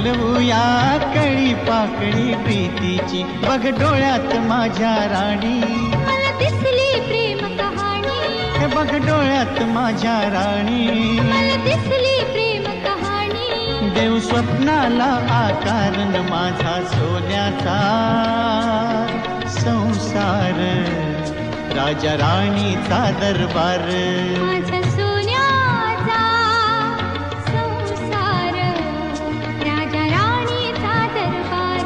फुलवूया कळी पाकळी प्रीतीची, बघ डोळ्यात माझ्या राणी मला दिसली प्रेम कहाणी, बघ डोळ्यात माझ्या राणी मला दिसली प्रेम कहाणी. देव स्वप्नाला आकार न माझा सोन्याचा संसार, राजा राणीचा दरबार. माझा सोन्याचा संसार, राजा राणीचा दरबार.